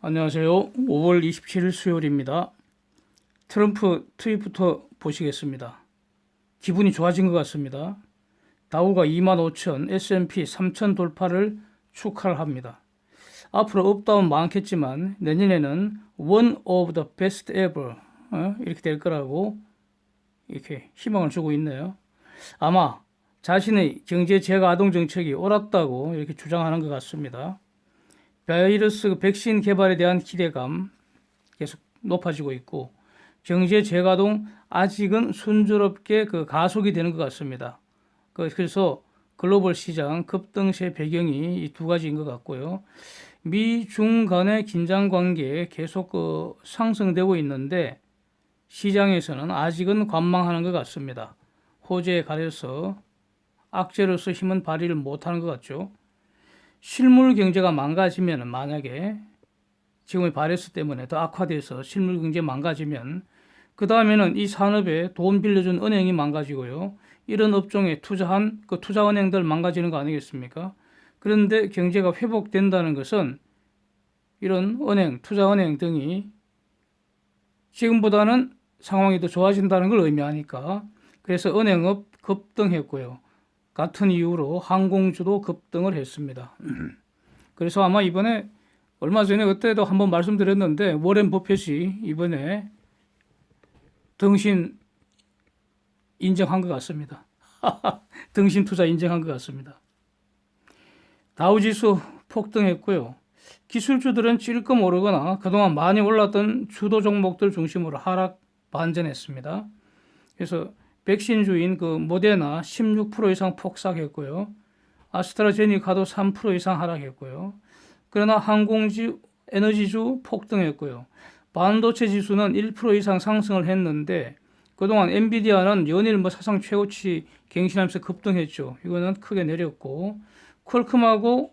안녕하세요. 5월 27일 수요일입니다. 트럼프 트윗부터 보시겠습니다. 기분이 좋아진 것 같습니다. 다우가 25,000, S&P 3,000 돌파를 축하를 합니다. 앞으로 업다운 많겠지만 내년에는 one of the best ever 이렇게 될 거라고 이렇게 희망을 주고 있네요. 아마 자신의 경제 재가동 정책이 옳았다고 이렇게 주장하는 것 같습니다. 바이러스 백신 개발에 대한 기대감 계속 높아지고 있고 경제 재가동 아직은 순조롭게 가속이 되는 것 같습니다. 그래서 글로벌 시장 급등세 배경이 이 두 가지인 것 같고요. 미중 간의 긴장 관계 계속 상승되고 있는데 시장에서는 아직은 관망하는 것 같습니다. 호재에 가려서 악재로서 힘은 발휘를 못하는 것 같죠. 실물 경제가 망가지면 만약에 지금의 바이러스 때문에 더 악화돼서 실물 경제 망가지면 그 다음에는 이 산업에 돈 빌려준 은행이 망가지고요. 이런 업종에 투자한 그 투자은행들 망가지는 거 아니겠습니까? 그런데 경제가 회복된다는 것은 이런 은행, 투자은행 등이 지금보다는 상황이 더 좋아진다는 걸 의미하니까 그래서 은행업 급등했고요. 같은 이유로 항공주도 급등을 했습니다. 그래서 아마 이번에 얼마 전에 그때도 한번 말씀드렸는데 워렌 버핏이 이번에 등신 인정한 것 같습니다. 등신 투자 인정한 것 같습니다. 다우지수 폭등했고요. 기술주들은 찔끔 오르거나 그동안 많이 올랐던 주도 종목들 중심으로 하락 반전했습니다. 그래서 백신주인 모데나 16% 이상 폭삭했고요. 아스트라제니카도 3% 이상 하락했고요. 그러나 항공주, 에너지주 폭등했고요. 반도체 지수는 1% 이상 상승을 했는데 그동안 엔비디아는 연일 사상 최고치 갱신하면서 급등했죠. 이거는 크게 내렸고 퀄컴하고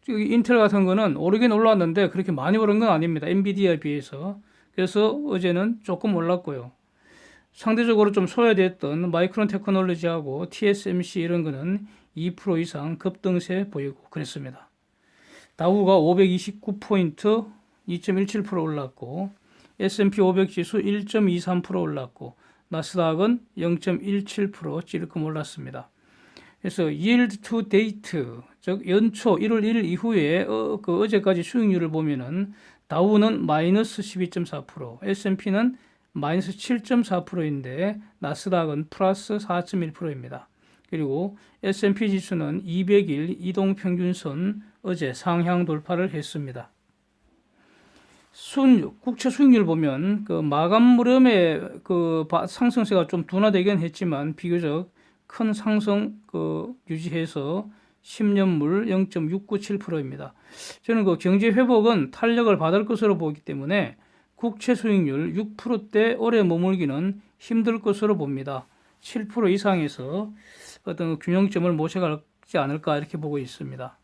인텔 같은 거는 오르긴 올랐는데 그렇게 많이 오른 건 아닙니다. 엔비디아에 비해서. 그래서 어제는 조금 올랐고요. 상대적으로 좀 소외됐던 마이크론 테크놀로지하고 TSMC 이런 거는 2% 이상 급등세 보이고 그랬습니다. 다우가 529포인트 2.17% 올랐고 S&P 500 지수 1.23% 올랐고 나스닥은 0.17% 찔끔 올랐습니다. 그래서 yield to date 즉 연초 1월 1일 이후에 어제까지 수익률을 보면은 다우는 마이너스 12.4%, S&P는 마이너스 7.4%인데 나스닥은 플러스 4.1%입니다. 그리고 S&P 지수는 200일 이동평균선 어제 상향 돌파를 했습니다. 국채 수익률 보면 마감 무렵에 상승세가 좀 둔화되긴 했지만 비교적 큰 상승 유지해서 10년물 0.697%입니다. 저는 경제 회복은 탄력을 받을 것으로 보기 때문에 국채 수익률 6%대 오래 머물기는 힘들 것으로 봅니다. 7% 이상에서 어떤 균형점을 모셔가지 않을까 이렇게 보고 있습니다.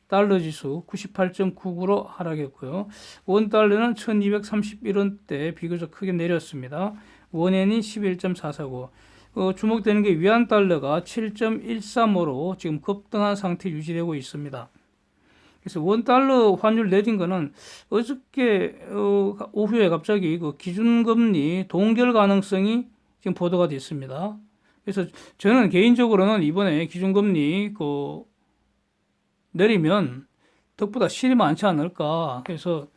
달러 지수 98.99로 하락했고요. 원달러는 1231원대 비교적 크게 내렸습니다. 원엔이 11.449. 주목되는 게 위안 달러가 7.135로 지금 급등한 상태 유지되고 있습니다. 그래서 원달러 환율 내린 거는 어저께 오후에 갑자기 기준금리 동결 가능성이 지금 보도가 됐습니다. 그래서 저는 개인적으로는 이번에 기준금리 내리면 덕보다 실이 많지 않을까. 그래서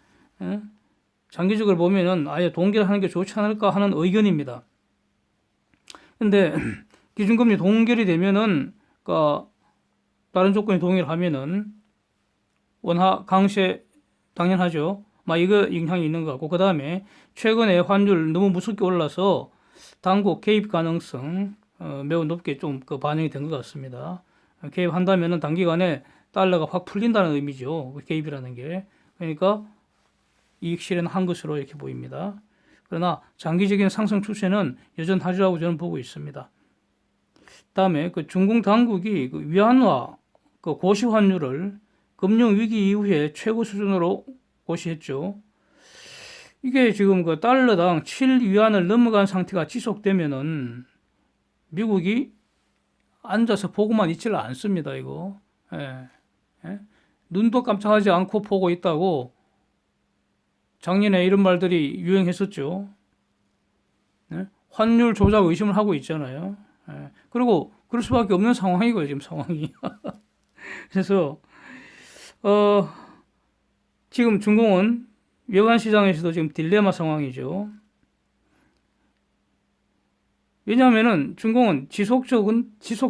장기적으로 보면은 아예 동결하는 게 좋지 않을까 하는 의견입니다. 근데 기준금리 동결이 되면은 다른 조건이 동일하면은 원화 강세 당연하죠. 이거 영향이 있는 것 같고 그 다음에 최근에 환율 너무 무섭게 올라서 당국 개입 가능성 매우 높게 좀 반영이 된 것 같습니다. 개입한다면은 단기간에 달러가 확 풀린다는 의미죠. 개입이라는 게. 그러니까 이익 실현한 것으로 이렇게 보입니다. 그러나 장기적인 상승 추세는 여전하리라고 저는 보고 있습니다. 다음에 중국 당국이 위안화 고시 환율을 금융위기 이후에 최고 수준으로 고시했죠. 이게 지금 달러당 7위안을 넘어간 상태가 지속되면은 미국이 앉아서 보고만 있지를 않습니다, 이거. 예. 눈도 깜짝하지 않고 보고 있다고 작년에 이런 말들이 유행했었죠. 네? 환율 조작 의심을 하고 있잖아요. 예. 그리고 그럴 수밖에 없는 상황이고요, 지금 상황이. 그래서 지금 중공은 외환 시장에서도 지금 딜레마 상황이죠. 왜냐하면은 중공은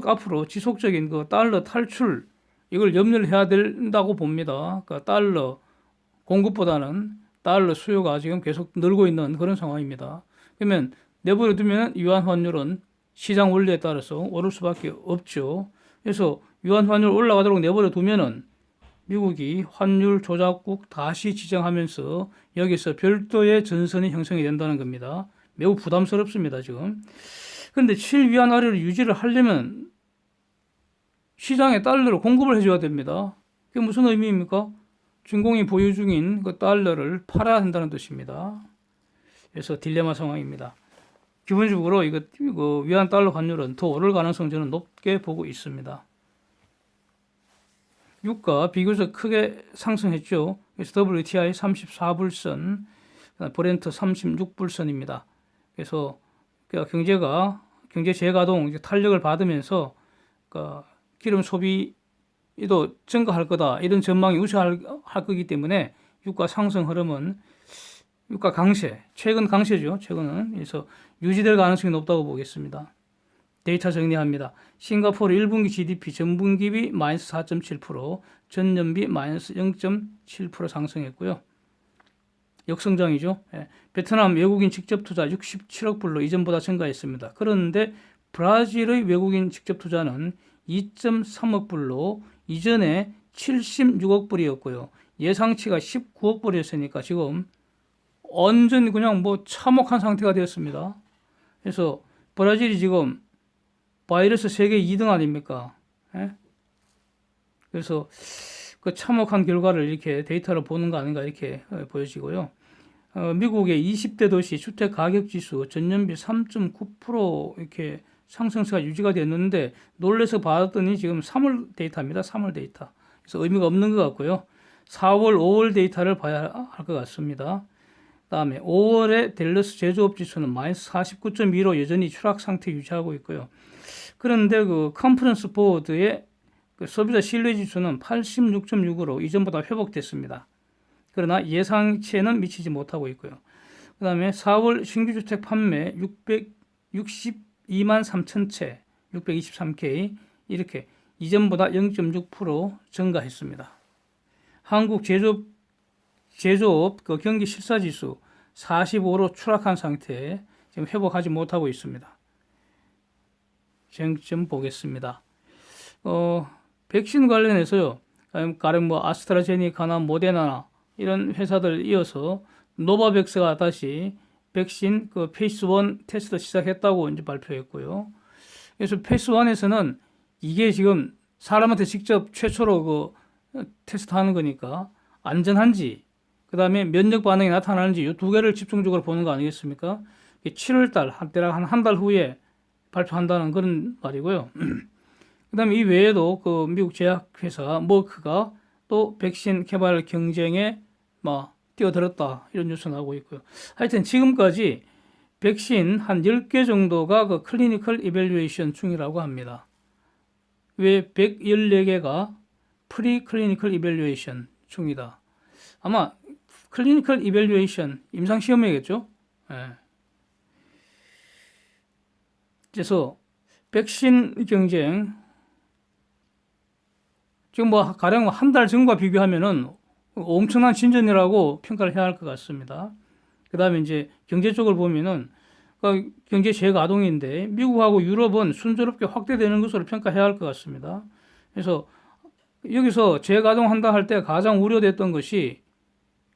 앞으로 지속적인 그 달러 탈출 이걸 염려를 해야 된다고 봅니다. 그러니까 달러 공급보다는 달러 수요가 지금 계속 늘고 있는 그런 상황입니다. 그러면 내버려 두면 유한 환율은 시장 원리에 따라서 오를 수밖에 없죠. 그래서 유한 환율 올라가도록 내버려 두면은 미국이 환율 조작국 다시 지정하면서 여기서 별도의 전선이 형성이 된다는 겁니다. 매우 부담스럽습니다, 지금. 그런데 7위안 아래를 유지를 하려면 시장에 달러를 공급을 해줘야 됩니다. 그게 무슨 의미입니까? 중공이 보유 중인 그 달러를 팔아야 한다는 뜻입니다. 그래서 딜레마 상황입니다. 기본적으로 이거 위안 달러 환율은 더 오를 가능성 저는 높게 보고 있습니다. 유가 비교적 크게 상승했죠. 그래서 WTI 34불선, 브렌트 36불선입니다. 그래서 경제 재가동 탄력을 받으면서 기름 소비도 증가할 거다 이런 전망이 우세할 거기 때문에 유가 상승 흐름은 유가 강세, 최근 강세죠. 최근은 그래서 유지될 가능성이 높다고 보겠습니다. 데이터 정리합니다. 싱가포르 1분기 GDP 전분기비 마이너스 4.7%, 전년비 마이너스 0.7% 상승했고요. 역성장이죠. 예. 베트남 외국인 직접 투자 67억 불로 이전보다 증가했습니다. 그런데 브라질의 외국인 직접 투자는 2.3억 불로 이전에 76억 불이었고요. 예상치가 19억 불이었으니까 지금 완전 그냥 뭐 참혹한 상태가 되었습니다. 그래서 브라질이 지금 바이러스 세계 2등 아닙니까? 예? 그래서 그 참혹한 결과를 이렇게 데이터로 보는 거 아닌가 이렇게 보여지고요. 미국의 20대 도시 주택 가격 지수 전년비 3.9% 이렇게 상승세가 유지가 됐는데 놀래서 봤더니 지금 3월 데이터입니다. 3월 데이터. 그래서 의미가 없는 것 같고요. 4월, 5월 데이터를 봐야 할 것 같습니다. 다음에 5월의 댈러스 제조업 지수는 마이너스 49.2로 여전히 추락 상태 유지하고 있고요. 그런데 그 컨퍼런스 보드의 그 소비자 신뢰 지수는 86.6으로 이전보다 회복됐습니다. 그러나 예상치에는 미치지 못하고 있고요. 그 다음에 4월 신규 주택 판매 662만 3천 채, 623K 이렇게 이전보다 0.6% 증가했습니다. 한국 제조업 그 경기 실사 지수 45로 추락한 상태에 지금 회복하지 못하고 있습니다. 쟁점 보겠습니다. 백신 관련해서요. 가령 뭐 아스트라제네카나 모데나나 이런 회사들 이어서 노바백스가 다시 백신 그 페이스 1 테스트 시작했다고 이제 발표했고요. 그래서 페이스 1에서는 이게 지금 사람한테 직접 최초로 그 테스트하는 거니까 안전한지, 그 다음에 면역 반응이 나타나는지 이 두 개를 집중적으로 보는 거 아니겠습니까? 7월달 대략 한 달 후에 발표한다는 그런 말이고요. 그 다음에 이 외에도 그 미국 제약회사 머크가 또 백신 개발 경쟁에 뛰어들었다 이런 뉴스 나오고 있고요. 하여튼 지금까지 백신 한 10개 정도가 그 클리니컬 이밸류에이션 중이라고 합니다. 왜 114개가 프리 클리니컬 이밸류에이션 중이다. 아마 클리니컬 이밸류에이션 임상시험이겠죠. 예. 그래서 백신 경쟁 지금 뭐 가령 한 달 전과 비교하면은 엄청난 진전이라고 평가를 해야 할 것 같습니다. 그 다음에 이제 경제 쪽을 보면은 경제 재가동인데 미국하고 유럽은 순조롭게 확대되는 것으로 평가해야 할 것 같습니다. 그래서 여기서 재가동한다 할 때 가장 우려됐던 것이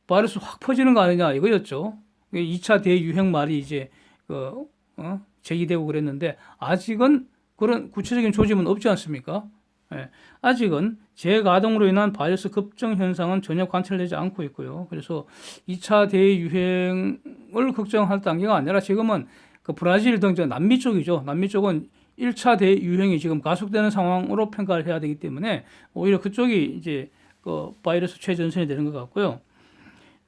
바이러스 확 퍼지는 거 아니냐 이거였죠. 2차 대유행 말이 이제 제기되고 그랬는데 아직은 그런 구체적인 조짐은 없지 않습니까? 예, 아직은 재가동으로 인한 바이러스 급증 현상은 전혀 관찰되지 않고 있고요. 그래서 2차 대유행을 걱정할 단계가 아니라 지금은 그 브라질 등 남미 쪽이죠. 남미 쪽은 1차 대유행이 지금 가속되는 상황으로 평가를 해야 되기 때문에 오히려 그쪽이 이제 그 바이러스 최전선이 되는 것 같고요.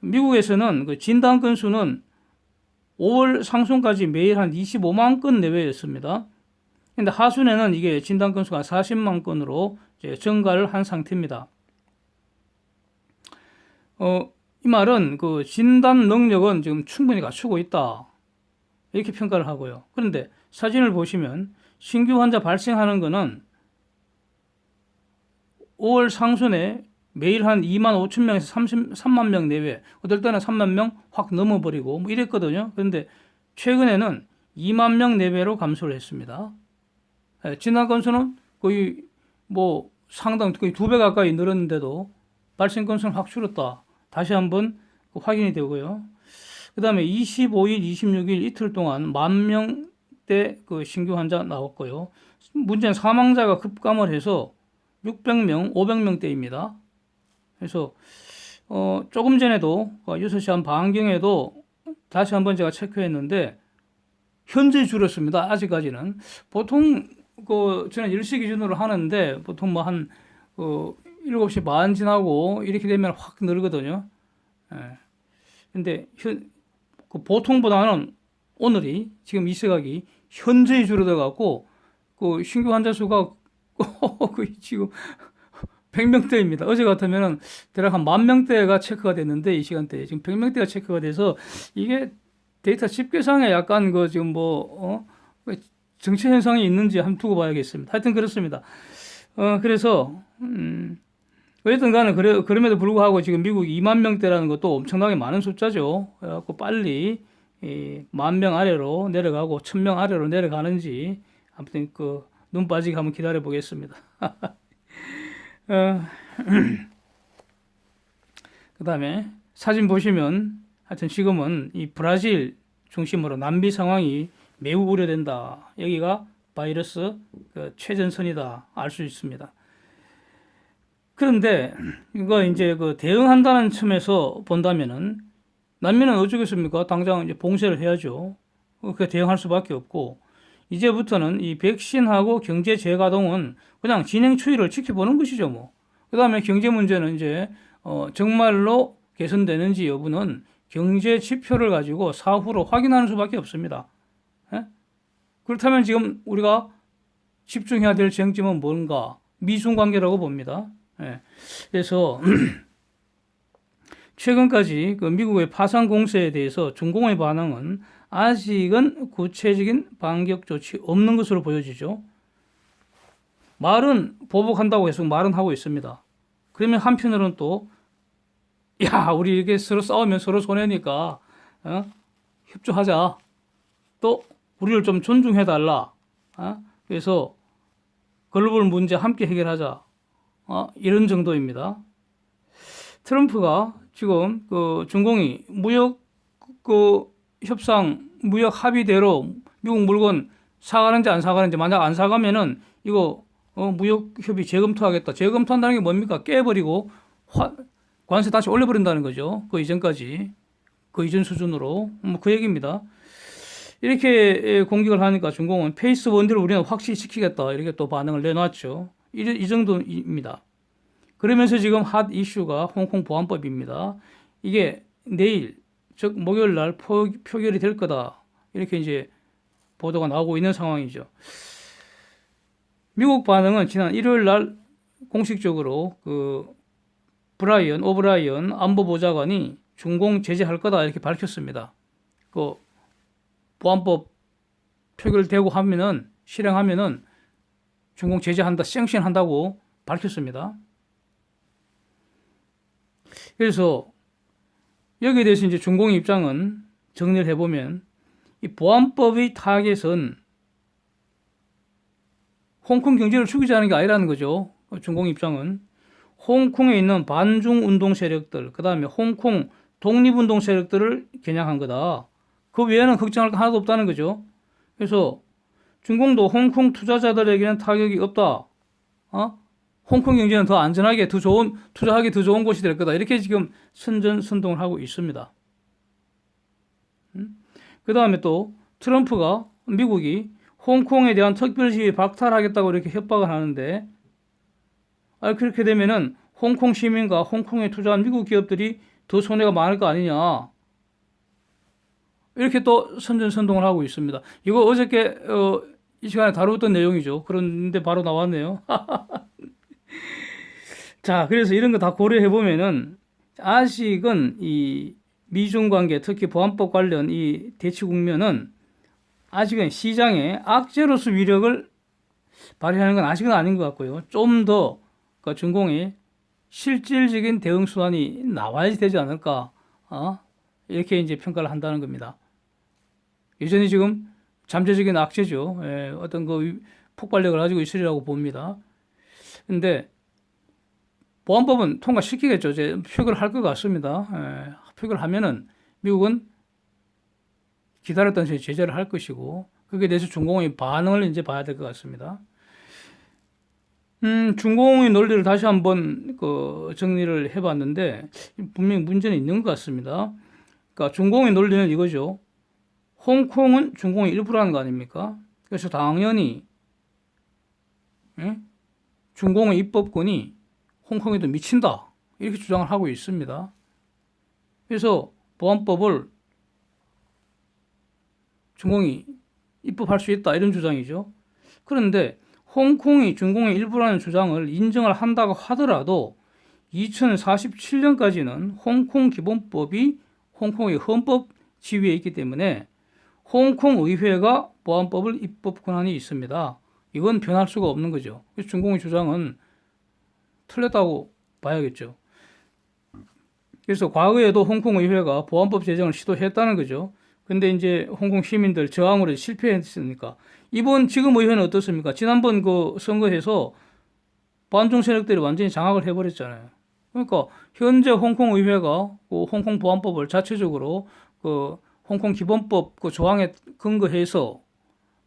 미국에서는 그 진단 건수는 5월 상순까지 매일 한 25만 건 내외였습니다. 근데 하순에는 이게 진단 건수가 40만 건으로 이제 증가를 한 상태입니다. 이 말은 그 진단 능력은 지금 충분히 갖추고 있다. 이렇게 평가를 하고요. 그런데 사진을 보시면 신규 환자 발생하는 거는 5월 상순에 매일 한 2만 5천 명에서 3만 명 내외, 어떨 때는 3만 명 확 넘어버리고 뭐 이랬거든요. 그런데 최근에는 2만 명 내외로 감소를 했습니다. 진단 건수는 거의 뭐 상당 거의 2배 가까이 늘었는데도 발생 건수는 확 줄었다. 다시 한번 확인이 되고요. 그 다음에 25일, 26일 이틀 동안 10,000명대 그 신규 환자 나왔고요. 문제는 사망자가 급감을 해서 600명, 500명대입니다. 그래서 조금 전에도 6시 한 반경에도 다시 한번 제가 체크했는데 현재 줄었습니다. 아직까지는. 보통 저는 10시 기준으로 하는데 보통 뭐 한 7시 반 지나고 이렇게 되면 확 늘거든요. 근데 보통보다는 오늘이 지금 이 시각이 현저히 줄어들어 갖고 그 신규 환자 수가 지금 100명대입니다. 어제 같으면은 대략 한 10,000명대가 체크가 됐는데 이 시간대에 지금 100명대가 체크가 돼서 이게 데이터 집계상에 약간 지금 정체 현상이 있는지 한번 두고 봐야겠습니다. 하여튼 그렇습니다. 그래서 어쨌든 간에 그럼에도 불구하고 지금 미국 2만 명대라는 것도 엄청나게 많은 숫자죠. 그래갖고 빨리 10,000명 아래로 내려가고 1,000명 아래로 내려가는지 아무튼 눈 빠지게 한번 기다려 보겠습니다. 그 다음에 사진 보시면 하여튼 지금은 이 브라질 중심으로 남미 상황이 매우 우려된다. 여기가 바이러스 최전선이다. 알 수 있습니다. 그런데 이거 이제 대응한다는 첨에서 본다면은 남미는 어쩌겠습니까? 당장 이제 봉쇄를 해야죠. 그 대응할 수밖에 없고 이제부터는 이 백신하고 경제 재가동은 그냥 진행 추이를 지켜보는 것이죠, 뭐. 그 다음에 경제 문제는 이제 정말로 개선되는지 여부는 경제 지표를 가지고 사후로 확인하는 수밖에 없습니다. 그렇다면 지금 우리가 집중해야 될 쟁점은 뭔가? 미중 관계라고 봅니다. 그래서 최근까지 미국의 파산 공세에 대해서 중공의 반응은 아직은 구체적인 반격 조치 없는 것으로 보여지죠. 말은 보복한다고 계속 말은 하고 있습니다. 그러면 한편으로는 또 우리 이렇게 서로 싸우면 서로 손해니까 협조하자. 또 우리를 좀 존중해달라. 그래서 글로벌 문제 함께 해결하자. 이런 정도입니다. 트럼프가 지금 중공이 무역 협상 무역 합의대로 미국 물건 사가는지 안 사가는지 만약 안 사가면은 이거 무역 협의 재검토하겠다. 재검토한다는 게 뭡니까? 깨버리고 관세 다시 올려버린다는 거죠. 그 이전까지 그 이전 수준으로 그 얘기입니다. 이렇게 공격을 하니까 중공은 페이스 원딜을 우리는 확실히 지키겠다. 이렇게 또 반응을 내놨죠. 이 정도입니다. 그러면서 지금 핫 이슈가 홍콩 보안법입니다. 이게 내일, 즉 목요일 날 표결이 될 거다. 이렇게 이제 보도가 나오고 있는 상황이죠. 미국 반응은 지난 일요일 날 공식적으로 오브라이언 안보보좌관이 중공 제재할 거다 이렇게 밝혔습니다. 보안법 표결되고 실행하면은 중공 제재한다, 쌩션한다고 밝혔습니다. 그래서 여기에 대해서 이제 중공의 입장은 정리를 해보면 이 보안법의 타겟은 홍콩 경제를 죽이자는 게 아니라는 거죠. 중공의 입장은 홍콩에 있는 반중 운동 세력들, 그 다음에 홍콩 독립운동 세력들을 겨냥한 거다. 그 외에는 걱정할 거 하나도 없다는 거죠. 그래서 중공도 홍콩 투자자들에게는 타격이 없다. 홍콩 경제는 더 안전하게, 투자하기 더 좋은 곳이 될 거다. 이렇게 지금 선전선동을 하고 있습니다. 그 다음에 또 트럼프가 미국이 홍콩에 대한 특별시위 박탈하겠다고 이렇게 협박을 하는데 그렇게 되면은 홍콩 시민과 홍콩에 투자한 미국 기업들이 더 손해가 많을 거 아니냐. 이렇게 또 선전선동을 하고 있습니다. 이거 어저께 이 시간에 다루었던 내용이죠. 그런데 바로 나왔네요. 자, 그래서 이런 거 다 고려해 보면은 아직은 이 미중 관계, 특히 보안법 관련 이 대치 국면은 아직은 시장에 악재로서 위력을 발휘하는 건 아직은 아닌 것 같고요. 좀 더 준공이 실질적인 대응 수단이 나와야 되지 않을까, 이렇게 이제 평가를 한다는 겁니다. 여전히 지금 잠재적인 악재죠. 어떤 그 폭발력을 가지고 있으리라고 봅니다. 근데 보안법은 통과시키겠죠. 이제 표결을 할 것 같습니다. 표결을 하면은 미국은 기다렸던 제재를 할 것이고, 거기에 대해서 중공의 반응을 이제 봐야 될 것 같습니다. 중공의 논리를 다시 한번 정리를 해봤는데, 분명히 문제는 있는 것 같습니다. 그러니까 중공의 논리는 이거죠. 홍콩은 중공의 일부라는 거 아닙니까? 그래서 당연히, 중공의 입법권이 홍콩에도 미친다. 이렇게 주장을 하고 있습니다. 그래서 보안법을 중공이 입법할 수 있다. 이런 주장이죠. 그런데 홍콩이 중공의 일부라는 주장을 인정을 한다고 하더라도 2047년까지는 홍콩 기본법이 홍콩의 헌법 지위에 있기 때문에 홍콩 의회가 보안법을 입법 권한이 있습니다. 이건 변할 수가 없는 거죠. 그래서 중공의 주장은 틀렸다고 봐야겠죠. 그래서 과거에도 홍콩 의회가 보안법 제정을 시도했다는 거죠. 근데 이제 홍콩 시민들 저항으로 실패했으니까 이번 지금 의회는 어떻습니까? 지난번 그 선거에서 반중 세력들이 완전히 장악을 해버렸잖아요. 그러니까 현재 홍콩 의회가 그 홍콩 보안법을 자체적으로 그 홍콩 기본법 그 조항에 근거해서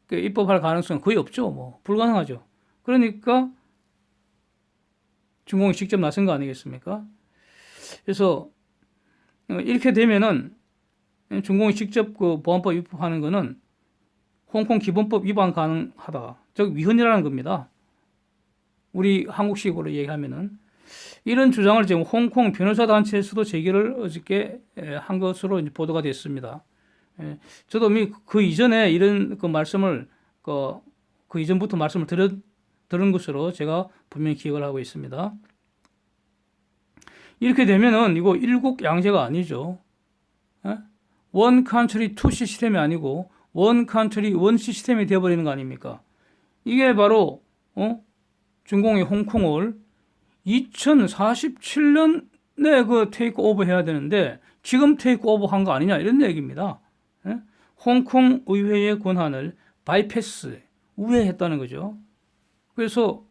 그 입법할 가능성은 거의 없죠. 뭐 불가능하죠. 그러니까 중공이 직접 나선 거 아니겠습니까? 그래서 이렇게 되면은 중공이 직접 그 보안법 입법하는 거는 홍콩 기본법 위반 가능하다. 즉 위헌이라는 겁니다. 우리 한국식으로 얘기하면은 이런 주장을 지금 홍콩 변호사 단체에서도 제기를 어저께 한 것으로 이제 보도가 됐습니다. 저도 그 이전에 이런 그 말씀을 그 이전부터 말씀을 들은 것으로 제가 분명히 기억을 하고 있습니다. 이렇게 되면은 이거 일국 양제가 아니죠. 원 컨트리 투 시스템이 아니고 원 컨트리 원 시스템이 되어버리는 거 아닙니까? 이게 바로 중공이 홍콩을 2047년에 그 테이크 오버 해야 되는데 지금 테이크 오버 한 거 아니냐 이런 얘기입니다. 홍콩 의회의 권한을 바이패스 우회했다는 거죠. 그래서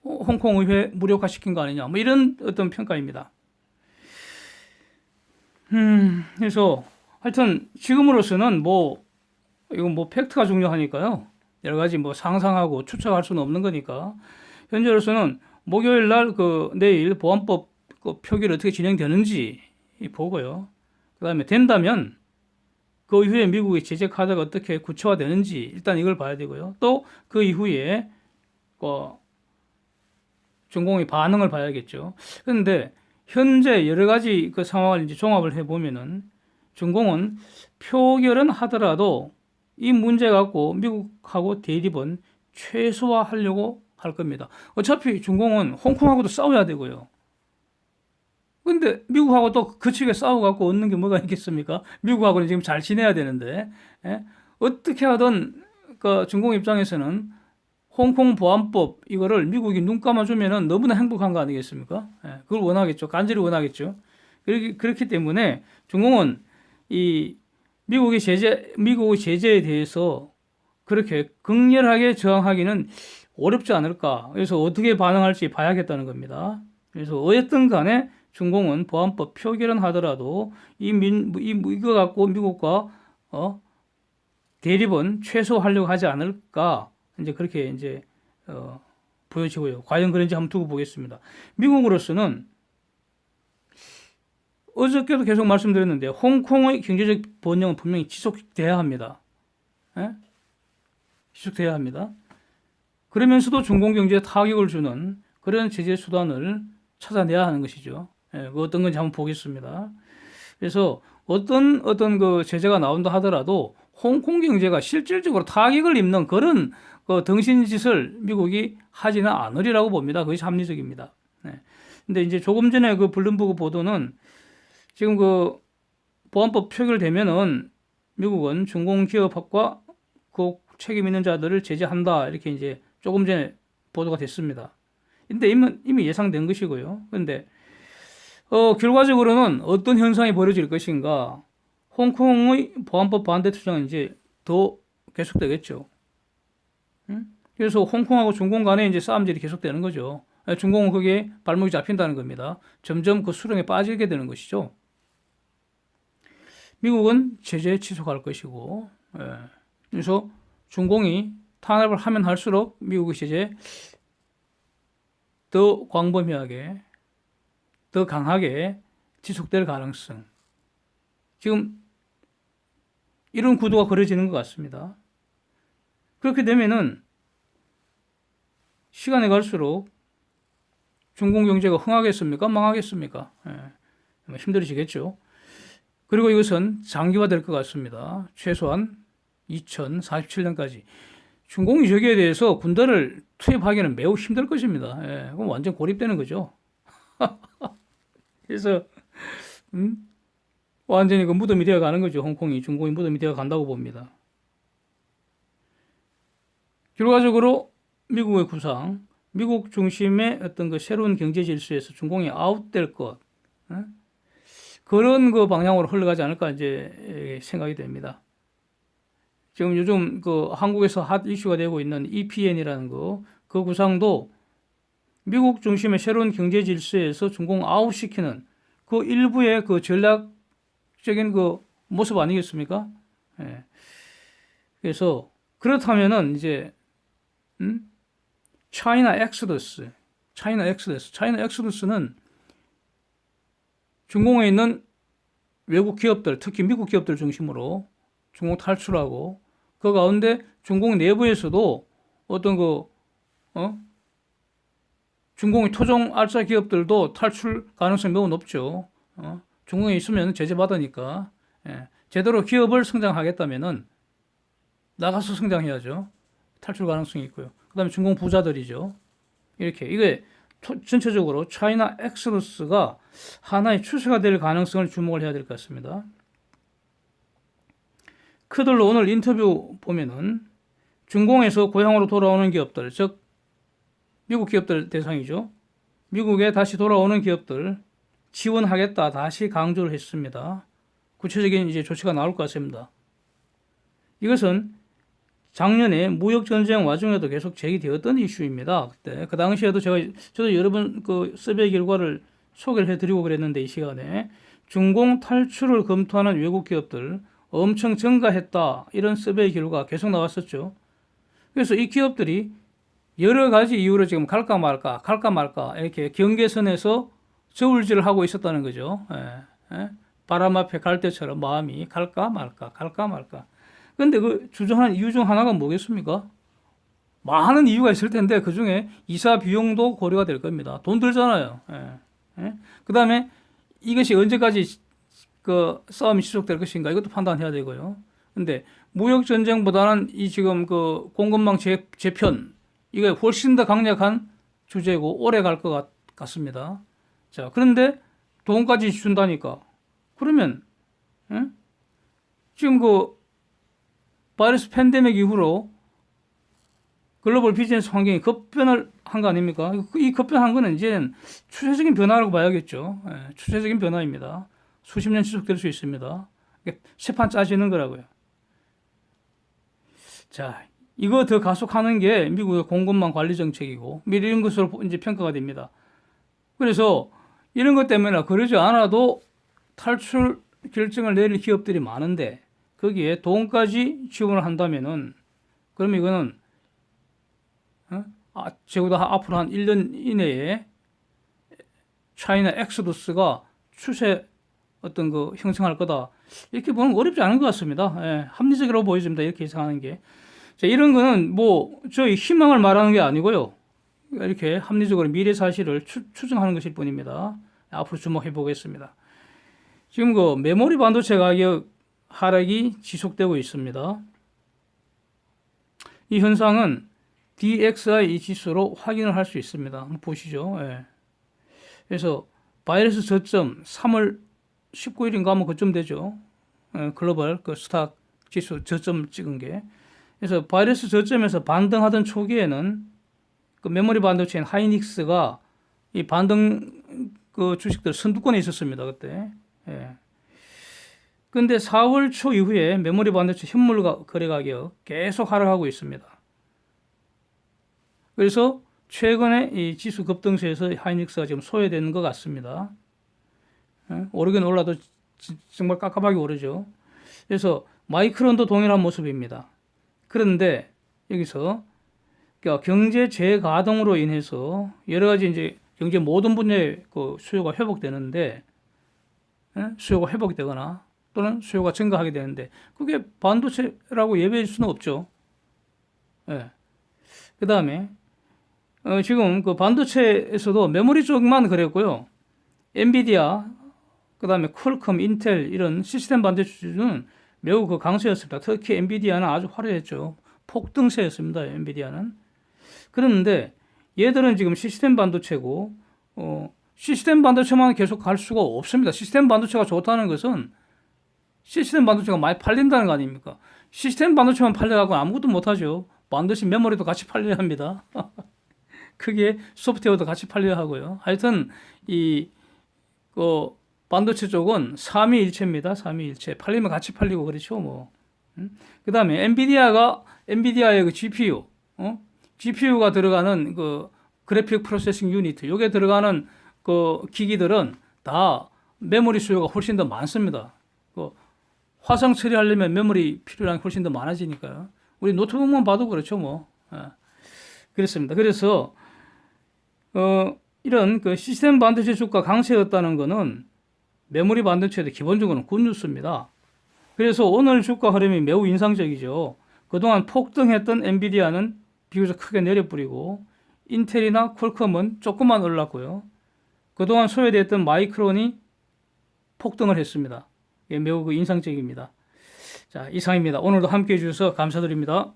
홍콩 의회 무력화시킨 거 아니냐 뭐 이런 어떤 평가입니다. 그래서 하여튼 지금으로서는 이건 팩트가 중요하니까요. 여러 가지 상상하고 추측할 수는 없는 거니까 현재로서는 목요일 날 내일 보안법 표결이 어떻게 진행되는지 보고요. 그다음에 된다면 그 이후에 미국의 제재 카드가 어떻게 구체화되는지 일단 이걸 봐야 되고요. 또 그 이후에 중공의 반응을 봐야겠죠. 그런데 현재 여러 가지 그 상황을 이제 종합을 해보면은 중공은 표결은 하더라도 이 문제 갖고 미국하고 대립은 최소화하려고 할 겁니다. 어차피 중공은 홍콩하고도 싸워야 되고요. 근데 미국하고 또 그치게 싸워갖고 얻는 게 뭐가 있겠습니까? 미국하고는 지금 잘 지내야 되는데, 어떻게 하든 그 중공 입장에서는 홍콩 보안법 이거를 미국이 눈 감아주면은 너무나 행복한 거 아니겠습니까? 그걸 원하겠죠. 간절히 원하겠죠. 그렇기 때문에 중공은 이 미국의 제재에 대해서 그렇게 극렬하게 저항하기는 어렵지 않을까. 그래서 어떻게 반응할지 봐야겠다는 겁니다. 그래서 어쨌든 간에 중공은 보안법 표결은 하더라도 이거 갖고 미국과 대립은 최소화하려고 하지 않을까. 이제 그렇게 이제 보여지고요. 과연 그런지 한번 두고 보겠습니다. 미국으로서는 어저께도 계속 말씀드렸는데 홍콩의 경제적 번영은 분명히 지속돼야 합니다. 지속돼야 합니다. 그러면서도 중공 경제에 타격을 주는 그런 제재 수단을 찾아내야 하는 것이죠. 그 어떤 건지 한번 보겠습니다. 그래서 어떤 그 제재가 나온다 하더라도 홍콩 경제가 실질적으로 타격을 입는 그런 그 덩신짓을 미국이 하지는 않으리라고 봅니다. 그것이 합리적입니다. 네. 근데 이제 조금 전에 그 블룸버그 보도는 지금 그 보안법 표결되면은 미국은 중공기업과 그 책임 있는 자들을 제재한다. 이렇게 이제 조금 전에 보도가 됐습니다. 근데 이미 예상된 것이고요. 근데 결과적으로는 어떤 현상이 벌어질 것인가? 홍콩의 보안법 반대 투쟁은 이제 더 계속되겠죠. 그래서 홍콩하고 중공 간에 이제 싸움질이 계속되는 거죠. 중공은 거기에 발목이 잡힌다는 겁니다. 점점 그 수렁에 빠지게 되는 것이죠. 미국은 제재 취소할 것이고, 그래서 중공이 탄압을 하면 할수록 미국의 제재 더 광범위하게, 더 강하게 지속될 가능성. 지금 이런 구도가 그려지는 것 같습니다. 그렇게 되면은 시간이 갈수록 중공 경제가 흥하겠습니까? 망하겠습니까? 힘들어지겠죠. 그리고 이것은 장기화될 것 같습니다. 최소한 2047년까지. 중공이 저기에 대해서 군대를 투입하기는 매우 힘들 것입니다. 그럼 완전 고립되는 거죠. 그래서 완전히 그 무덤이 되어 가는 거죠. 홍콩이 중공이 무덤이 되어 간다고 봅니다. 결과적으로 미국의 구상, 미국 중심의 어떤 그 새로운 경제 질서에서 중공이 아웃될 것, 그런 그 방향으로 흘러가지 않을까 이제 생각이 됩니다. 지금 요즘 그 한국에서 핫 이슈가 되고 있는 EPN이라는 그 구상도 미국 중심의 새로운 경제 질서에서 중공 아웃시키는 그 일부의 그 전략적인 그 모습 아니겠습니까? 그래서 그렇다면은 이제 차이나 엑소더스는 중공에 있는 외국 기업들, 특히 미국 기업들 중심으로 중공 탈출하고 그 가운데 중공 내부에서도 어떤 중공의 토종 알짜 기업들도 탈출 가능성이 매우 높죠. 중공에 있으면 제재 받으니까 제대로 기업을 성장하겠다면은 나가서 성장해야죠. 탈출 가능성이 있고요. 그다음에 중공 부자들이죠. 이렇게 이게 전체적으로 차이나 엑소더스가 하나의 추세가 될 가능성을 주목을 해야 될 것 같습니다. 그들로 오늘 인터뷰 보면은 중공에서 고향으로 돌아오는 기업들, 즉 미국 기업들 대상이죠. 미국에 다시 돌아오는 기업들 지원하겠다 다시 강조를 했습니다. 구체적인 이제 조치가 나올 것 같습니다. 이것은 작년에 무역 전쟁 와중에도 계속 제기되었던 이슈입니다. 그때 그 당시에도 저도 여러 번 그 서베이 결과를 소개를 해드리고 그랬는데 이 시간에 중공 탈출을 검토하는 외국 기업들 엄청 증가했다 이런 서베이 결과 계속 나왔었죠. 그래서 이 기업들이 여러 가지 이유로 지금 갈까 말까 이렇게 경계선에서 저울질을 하고 있었다는 거죠. 바람 앞에 갈대처럼 마음이 갈까 말까. 근데 그 주장하는 이유 중 하나가 뭐겠습니까? 많은 이유가 있을 텐데 그 중에 이사 비용도 고려가 될 겁니다. 돈 들잖아요. 그 다음에 이것이 언제까지 그 싸움이 지속될 것인가 이것도 판단해야 되고요. 근데 무역 전쟁보다는 이 지금 그 공급망 재편 이게 훨씬 더 강력한 주제고 오래 갈 것 같습니다. 자, 그런데 돈까지 준다니까. 그러면 지금 그 바이러스 팬데믹 이후로 글로벌 비즈니스 환경이 급변을 한 거 아닙니까? 이 급변한 거는 이제는 추세적인 변화라고 봐야겠죠. 추세적인 변화입니다. 수십 년 지속될 수 있습니다. 세판 짜지는 거라고요. 자, 이거 더 가속하는 게 미국의 공급망 관리 정책이고 이런 것으로 이제 평가가 됩니다. 그래서 이런 것 때문에 그러지 않아도 탈출 결정을 내릴 기업들이 많은데 거기에 돈까지 지원을 한다면은 그럼 이거는 적어도 앞으로 한 1년 이내에 차이나 엑소더스가 추세 어떤 그 형성할 거다 이렇게 보면 어렵지 않은 것 같습니다. 합리적이라고 보여집니다. 이렇게 예상하는 게. 자, 이런 거는 뭐 저희 희망을 말하는 게 아니고요. 이렇게 합리적으로 미래 사실을 추정하는 것일 뿐입니다. 앞으로 주목해 보겠습니다. 지금 그 메모리 반도체 가격 하락이 지속되고 있습니다. 이 현상은 DXI 지수로 확인을 할 수 있습니다. 한번 보시죠. 예. 그래서 바이러스 저점 3월 19일인가 하면 그쯤 되죠. 예, 글로벌 그 스탁 지수 저점 찍은 게. 그래서 바이러스 저점에서 반등하던 초기에는 그 메모리 반도체인 하이닉스가 이 반등 그 주식들 선두권에 있었습니다. 그때. 예. 근데 4월 초 이후에 메모리 반도체 현물 거래 가격 계속 하락하고 있습니다. 그래서 최근에 이 지수 급등세에서 하이닉스가 지금 소외되는 것 같습니다. 오르긴 올라도 정말 깝깝하게 오르죠. 그래서 마이크론도 동일한 모습입니다. 그런데 여기서 경제 재가동으로 인해서 여러 가지 이제 경제 모든 분야의 그 수요가 회복되는데, 수요가 회복되거나 또는 수요가 증가하게 되는데 그게 반도체라고 예배할 수는 없죠. 예. 그 다음에 지금 그 반도체에서도 메모리 쪽만 그랬고요. 엔비디아, 그 다음에 퀄컴, 인텔 이런 시스템 반도체는 매우 그 강세였습니다. 특히 엔비디아는 아주 화려했죠. 폭등세였습니다. 엔비디아는. 그런데 얘들은 지금 시스템 반도체고 시스템 반도체만 계속 갈 수가 없습니다. 시스템 반도체가 좋다는 것은 시스템 반도체가 많이 팔린다는 거 아닙니까? 시스템 반도체만 팔려가고 아무것도 못하죠. 반드시 메모리도 같이 팔려야 합니다. 크게 소프트웨어도 같이 팔려야 하고요. 하여튼 반도체 쪽은 삼위일체입니다. 삼위일체. 팔리면 같이 팔리고 그렇죠. 뭐. 그 다음에 엔비디아의 그 GPU, GPU가 들어가는 그 그래픽 프로세싱 유니트, 요게 들어가는 그 기기들은 다 메모리 수요가 훨씬 더 많습니다. 그 화상 처리하려면 메모리 필요량이 훨씬 더 많아지니까요. 우리 노트북만 봐도 그렇죠, 뭐. 그렇습니다. 그래서 이런 그 시스템 반도체 주가 강세였다는 것은 메모리 반도체도 기본적으로는 굿뉴스입니다. 그래서 오늘 주가 흐름이 매우 인상적이죠. 그동안 폭등했던 엔비디아는 비교적 크게 내려뿌리고 인텔이나 퀄컴은 조금만 올랐고요. 그동안 소외됐던 마이크론이 폭등을 했습니다. 매우 인상적입니다. 자, 이상입니다. 오늘도 함께해 주셔서 감사드립니다.